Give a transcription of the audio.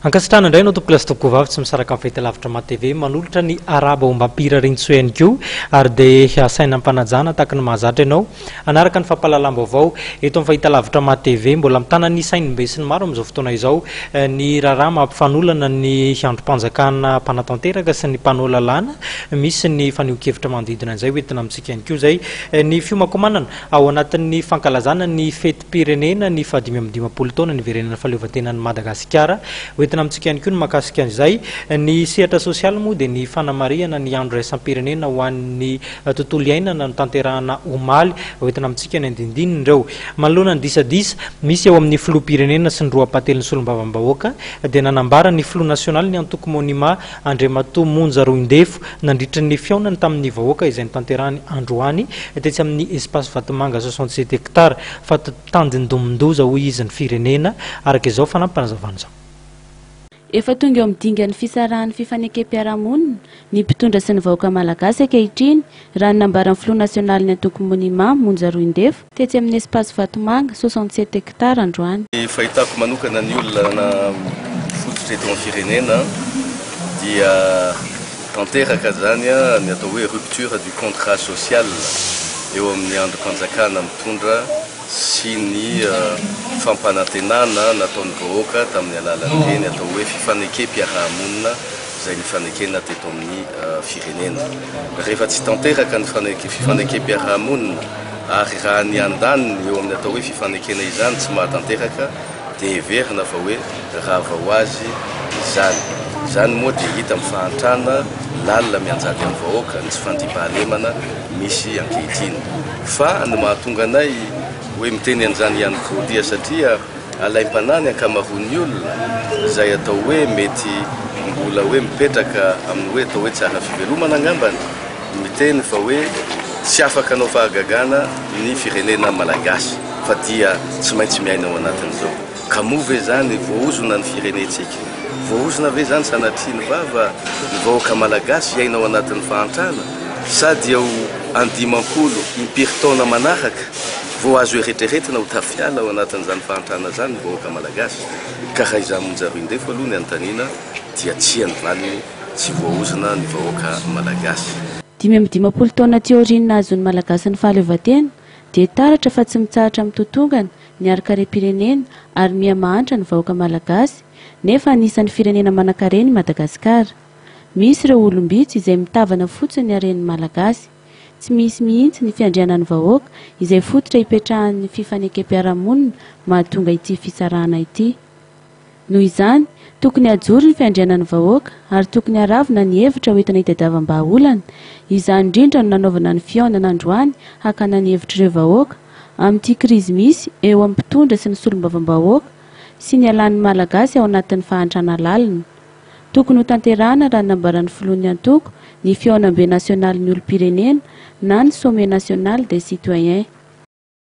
Ankasitrana indray no tompoko lasitoko vavy tsy misaraka amin'ny fahitalavitra ma TV manolotra ny araba ombam-pira rintso ihany koa ary dia asaina ampanajana tahaka ny mahazatra ianao anaraka ny fampahalalam-baovao eto amin'ny fahitalavitra ma TV mbola mitana ny sainimbe sy ny maro amin'izao fotoana izao ny raharaha mampifanolana ny androm-panjakana mpanatanteraka sy ny mpanao lalàna misy ny fanio-kevitra manodidina an'izay hoentina amintsika ihany koa izay ny fiomakomanana ao anatin'ny fankalazana ny feti-pirenena ny 520 taona ny verenena fahaleovantenan'ny Madagasikara hoentina amintsika ihany koa ny mahakasika an'izay ny sehatra sosialy moa dia ny fanamariana ny andro raisam-pirenena ho an'ny tontolo iainana no tanterahana omaly hoentina amintsika ny andindinina ireo manoloana ny disadisa misy eo amin'ny filoham-pirenena sy ny roapahatelin'ny solombavam-bahoaka dia nanambara ny filoha nasionaly ny antoko monima Andriamatoa Monja Roindefo nandritra ny fiaonany tamin'ny vahoaka izay nitanterahany androany tetsy amin'ny espace Vatomanga 67 hectares fa tandindomindoza hoy izy ny firenena araka izao fanampanazavana izao. Efa tonga eo midingan'ny fisarahan'ny fifanekam-piarahamonina ny mpitondra sy ny vahoaka malagasy ankehitriny raha nambaran'ny filoha nasionaly ny antoko monima Monja Roindefo tetsy amin'ny espace Vatomanga 67 hectares androany. Fahitako manokana ny olona fototra eto amin'ny firenena dia tanteraka zany ny atao hoe rupture du contrat social eo amin'ny androm-panjakana mitondra sy ny fampanantenana nataon'ny vahoaka tamin'ny alalan'ireny atao hoe fifanekam-piarahamonina izay nifanekena teto amin'ny firenena. Rehefa tsy tanteraka ny fifanekam-piarahamonina ary raha ny andaniny eo amin'ny atao hoe fifanekena izany tsy mahatanteraka dia heverina fa hoe rava ho azy izany. Izany moa dia hita amin'ny fahantrana lalina mianjady amin'ny vahoaka ny tsy fandriam-pahalemana misy ankehitriny. Fa ny mahatonga anay hoe miteny an'izany ihany koa dia satria alaim-panany ankamaroan'ny olona izay atao hoe mety mbola hoe mipetraka amin'ny hoe atao hoe tsara fivelomana angambany miteny fa hoe tsy afaka anao fahagagana ny firenena malagasy fa dia tsy maintsy miaina ao anatin'izao. Ka moa ve zany voahozona ny firenetsika? Voahozona ve zany sanatriany vava ny vahoaka malagasy iaina ao anatin'ny fahantrana sady eo andimampolo impiry-taona manaraka vao azo eritreretina ho tafiala ao anatin'izany fahantrana zany ny vahoaka malagasy. Ka raha izany Monja Roindefo aloha ny anontaniana dia tsy any valiny tsy voahozona ny vahoaka malagasy. 520 taona teoriana azon'ny malagasy ny fahaleovantena dia taratra fa tsy mitsahatra mitotongana ny arika-pirenena ary miha-mahantra ny vahoaka malagasy nefa anisan'ny firenena manan-karena i Madagasikara. Misy ireo olom-bitsy izay mitavana fotsiny haren'ny malagasy. Tsy misy mihitsy ny fiandrianan'ny vahoaka izay fototra hipetrahan'ny fifanekam-piarahamonina mahatonga ity fisarahana ity. Noho izany, tokony ajoro ny fiandrianan'ny vahoaka ary tokony haravina ny hevitra hoentina hitadiavam-bahaolana. Izany indrindra no nanaovana ny fihaonana androany hakana ny hevitr'ireo vahoaka amin'ity krizy misy eo amin'ny mpitondra sy ny solombavam-bahoaka sy ny alan'ny malagasy ao anatin'ny fahantrana lalina. Tokony ho tanterahana raha nambaran'ny filohan'ny antoko ny fihaonam-be nasionaly ny olom-pirenena na ny sommet national des citoyens.